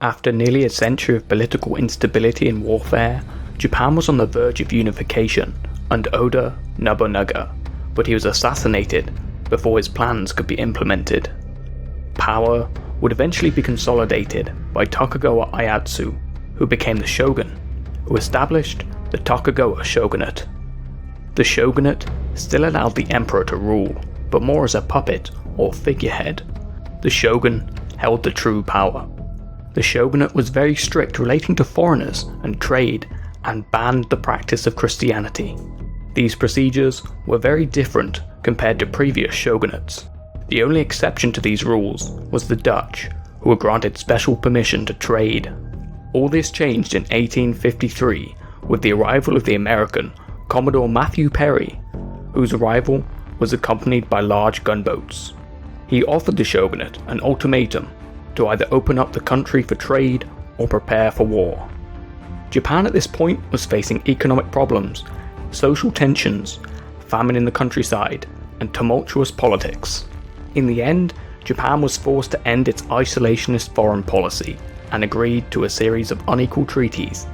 After nearly a century of political instability and warfare, Japan was on the verge of unification under Oda Nobunaga, but he was assassinated before his plans could be implemented. Power would eventually be consolidated by Tokugawa Ieyasu, who became the shogun, who established the Tokugawa Shogunate. The shogunate still allowed the emperor to rule, but more as a puppet or figurehead. The shogun held the true power. The shogunate was very strict relating to foreigners and trade, and banned the practice of Christianity. These procedures were very different compared to previous shogunates. The only exception to these rules was the Dutch, who were granted special permission to trade. All this changed in 1853 with the arrival of the American Commodore Matthew Perry, whose arrival was accompanied by large gunboats. He offered the shogunate an ultimatum to either open up the country for trade or prepare for war. Japan at this point was facing economic problems, social tensions, famine in the countryside, and tumultuous politics. In the end, Japan was forced to end its isolationist foreign policy and agreed to a series of unequal treaties,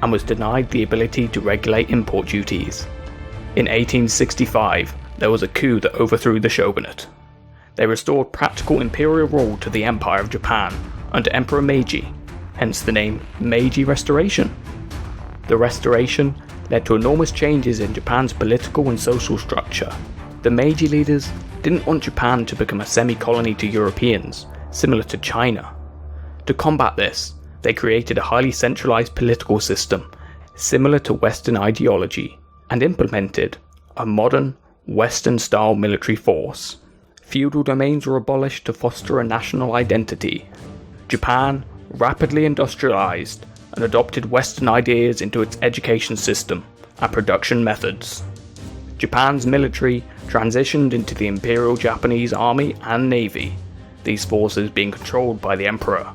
and was denied the ability to regulate import duties. In 1865, there was a coup that overthrew the shogunate. They restored practical imperial rule to the Empire of Japan under Emperor Meiji, hence the name Meiji Restoration. The restoration led to enormous changes in Japan's political and social structure. The Meiji leaders didn't want Japan to become a semi-colony to Europeans, similar to China. To combat this, they created a highly centralized political system, similar to Western ideology, and implemented a modern, Western-style military force. Feudal domains were abolished to foster a national identity. Japan rapidly industrialized and adopted Western ideas into its education system and production methods. Japan's military transitioned into the Imperial Japanese Army and Navy, these forces being controlled by the Emperor.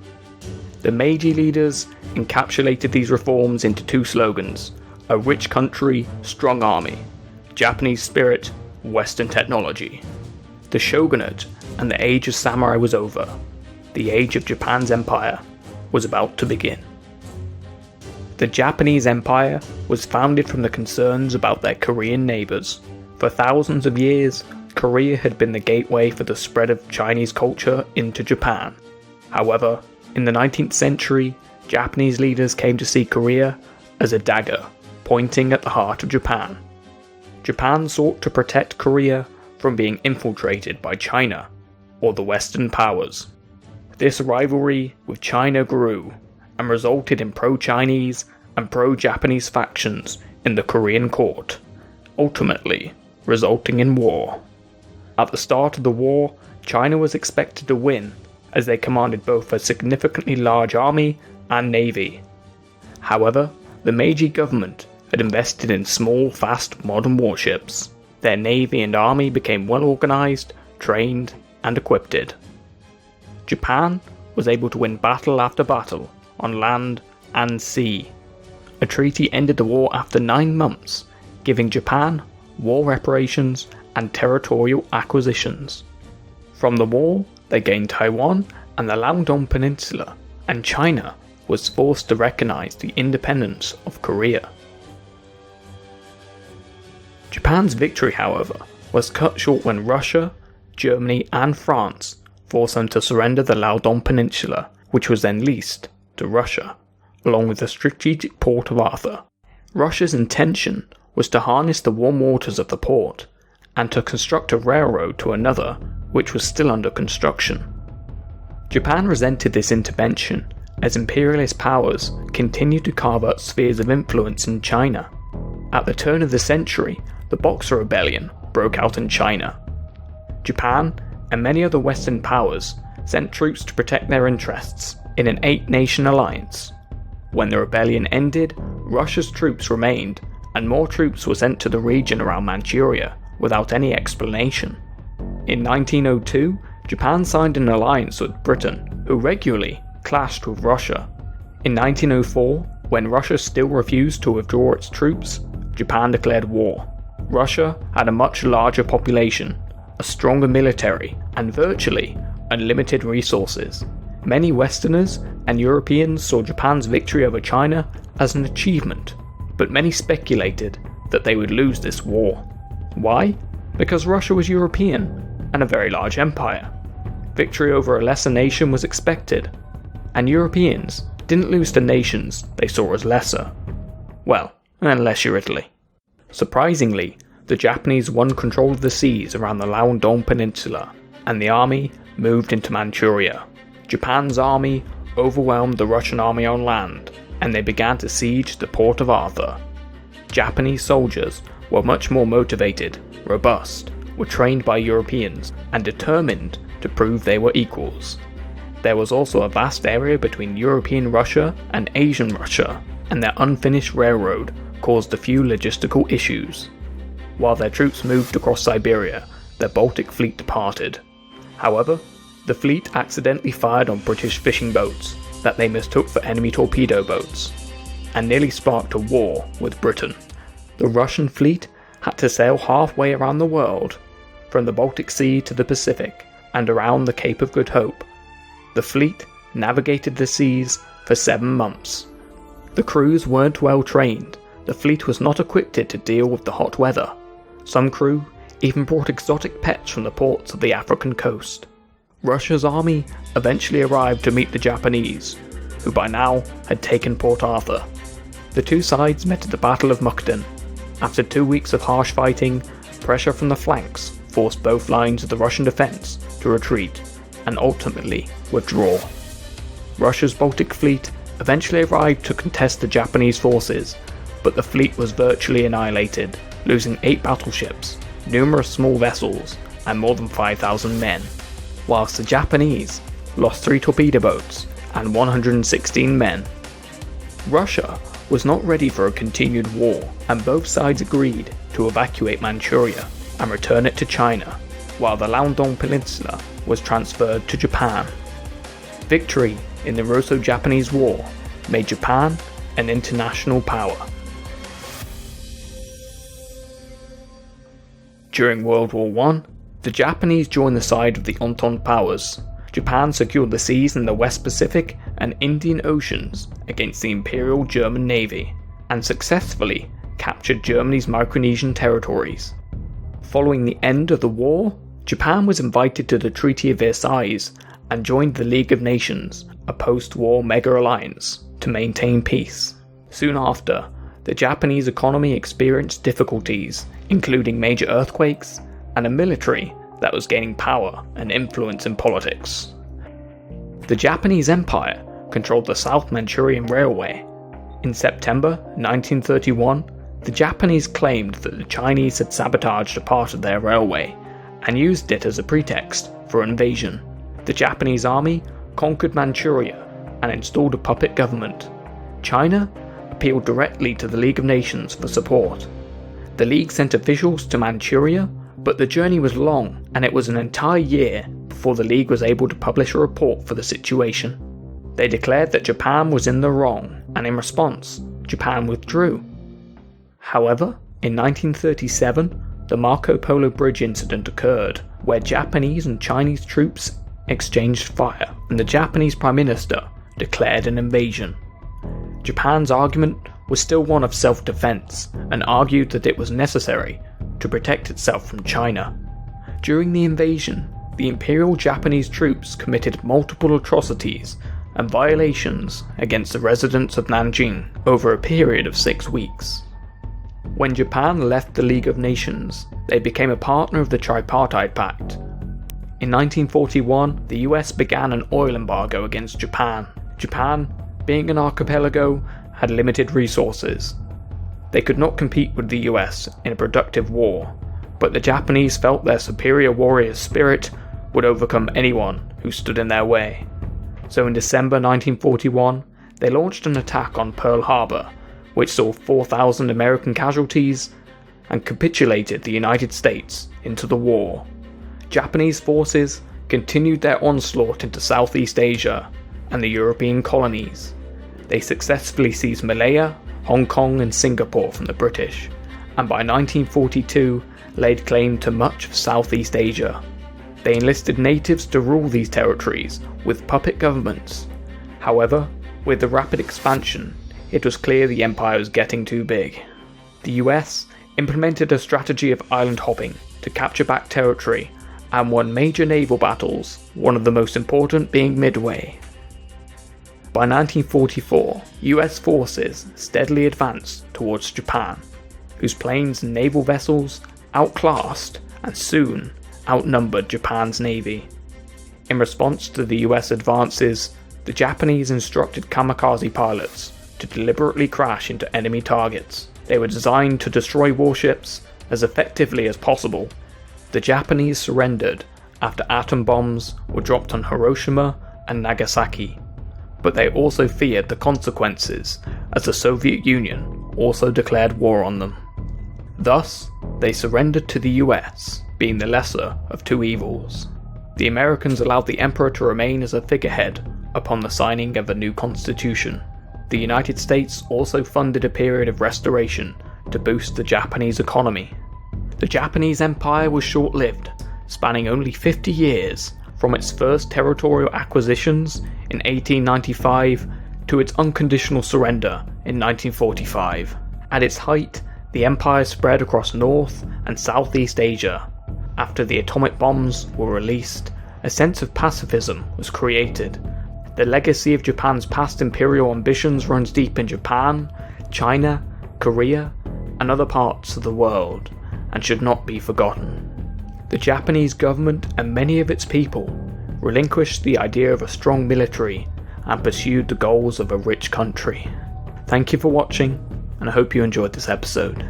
The Meiji leaders encapsulated these reforms into two slogans: a rich country, strong army; Japanese spirit, Western technology. The shogunate and the age of samurai was over. The age of Japan's empire was about to begin. The Japanese Empire was founded from the concerns about their Korean neighbours. For thousands of years, Korea had been the gateway for the spread of Chinese culture into Japan. However, in the 19th century, Japanese leaders came to see Korea as a dagger pointing at the heart of Japan. Japan sought to protect Korea from being infiltrated by China or the Western powers. This rivalry with China grew and resulted in pro-Chinese and pro-Japanese factions in the Korean court, ultimately resulting in war. At the start of the war, China was expected to win, as they commanded both a significantly large army and navy. However, the Meiji government had invested in small, fast, modern warships. Their navy and army became well organized, trained, and equipped. Japan was able to win battle after battle on land and sea. A treaty ended the war after 9 months, giving Japan war reparations and territorial acquisitions. From the war, they gained Taiwan and the Liaodong Peninsula, and China was forced to recognize the independence of Korea. Japan's victory, however, was cut short when Russia, Germany, and France forced them to surrender the Liaodong Peninsula, which was then leased to Russia, along with the strategic port of Arthur. Russia's intention was to harness the warm waters of the port, and to construct a railroad to another which was still under construction. Japan resented this intervention, as imperialist powers continued to carve out spheres of influence in China. At the turn of the century, the Boxer Rebellion broke out in China. Japan, and many other Western powers, sent troops to protect their interests in an 8-nation alliance. When the rebellion ended, Russia's troops remained, and more troops were sent to the region around Manchuria without any explanation. In 1902, Japan signed an alliance with Britain, who regularly clashed with Russia. In 1904, when Russia still refused to withdraw its troops, Japan declared war. Russia had a much larger population, a stronger military, and virtually unlimited resources. Many Westerners and Europeans saw Japan's victory over China as an achievement, but many speculated that they would lose this war. Why? Because Russia was European and a very large empire. Victory over a lesser nation was expected, and Europeans didn't lose to nations they saw as lesser. Well, unless you're Italy. Surprisingly, the Japanese won control of the seas around the Liaodong Peninsula, and the army moved into Manchuria. Japan's army overwhelmed the Russian army on land, and they began to siege the port of Arthur. Japanese soldiers were much more motivated, robust, were trained by Europeans, and determined to prove they were equals. There was also a vast area between European Russia and Asian Russia, and their unfinished railroad caused a few logistical issues. While their troops moved across Siberia, their Baltic fleet departed. However, the fleet accidentally fired on British fishing boats that they mistook for enemy torpedo boats, and nearly sparked a war with Britain. The Russian fleet had to sail halfway around the world, from the Baltic Sea to the Pacific, and around the Cape of Good Hope. The fleet navigated the seas for 7 months. The crews weren't well trained. The fleet was not equipped to deal with the hot weather. Some crew even brought exotic pets from the ports of the African coast. Russia's army eventually arrived to meet the Japanese, who by now had taken Port Arthur. The two sides met at the Battle of Mukden. After 2 weeks of harsh fighting, pressure from the flanks forced both lines of the Russian defense to retreat and ultimately withdraw. Russia's Baltic fleet eventually arrived to contest the Japanese forces, but the fleet was virtually annihilated, losing 8 battleships, numerous small vessels, and more than 5,000 men, whilst the Japanese lost 3 torpedo boats and 116 men. Russia was not ready for a continued war, and both sides agreed to evacuate Manchuria and return it to China, while the Liaodong Peninsula was transferred to Japan. Victory in the Russo-Japanese War made Japan an international power. During World War I, the Japanese joined the side of the Entente powers. Japan secured the seas in the West Pacific and Indian Oceans against the Imperial German Navy, and successfully captured Germany's Micronesian territories. Following the end of the war, Japan was invited to the Treaty of Versailles and joined the League of Nations, a post-war mega-alliance, to maintain peace. Soon after, the Japanese economy experienced difficulties, including major earthquakes and a military that was gaining power and influence in politics. The Japanese Empire controlled the South Manchurian Railway. In September 1931, the Japanese claimed that the Chinese had sabotaged a part of their railway and used it as a pretext for invasion. The Japanese army conquered Manchuria and installed a puppet government. China appealed directly to the League of Nations for support. The League sent officials to Manchuria, but the journey was long and it was an entire year before the League was able to publish a report for the situation. They declared that Japan was in the wrong, and in response, Japan withdrew. However, in 1937, the Marco Polo Bridge incident occurred, where Japanese and Chinese troops exchanged fire, and the Japanese Prime Minister declared an invasion. Japan's argument was still one of self-defense, and argued that it was necessary to protect itself from China. During the invasion, the Imperial Japanese troops committed multiple atrocities and violations against the residents of Nanjing over a period of 6 weeks. When Japan left the League of Nations, they became a partner of the Tripartite Pact. In 1941, the US began an oil embargo against Japan. Japan, being an archipelago, had limited resources. They could not compete with the US in a productive war, but the Japanese felt their superior warrior spirit would overcome anyone who stood in their way. So in December 1941, they launched an attack on Pearl Harbor, which saw 4,000 American casualties, and capitulated the United States into the war. Japanese forces continued their onslaught into Southeast Asia and the European colonies. They successfully seized Malaya, Hong Kong and Singapore from the British, and by 1942 laid claim to much of Southeast Asia. They enlisted natives to rule these territories with puppet governments. However, with the rapid expansion, it was clear the empire was getting too big. The US implemented a strategy of island hopping to capture back territory and won major naval battles, one of the most important being Midway. By 1944, US forces steadily advanced towards Japan, whose planes and naval vessels outclassed and soon outnumbered Japan's navy. In response to the US advances, the Japanese instructed kamikaze pilots to deliberately crash into enemy targets. They were designed to destroy warships as effectively as possible. The Japanese surrendered after atom bombs were dropped on Hiroshima and Nagasaki, but they also feared the consequences as the Soviet Union also declared war on them. Thus, they surrendered to the US, being the lesser of two evils. The Americans allowed the emperor to remain as a figurehead upon the signing of a new constitution. The United States also funded a period of restoration to boost the Japanese economy. The Japanese Empire was short-lived, spanning only 50 years from its first territorial acquisitions in 1895 to its unconditional surrender in 1945. At its height, the empire spread across North and Southeast Asia. After the atomic bombs were released, a sense of pacifism was created. The legacy of Japan's past imperial ambitions runs deep in Japan, China, Korea, and other parts of the world, and should not be forgotten. The Japanese government and many of its people relinquished the idea of a strong military and pursued the goals of a rich country. Thank you for watching, and I hope you enjoyed this episode.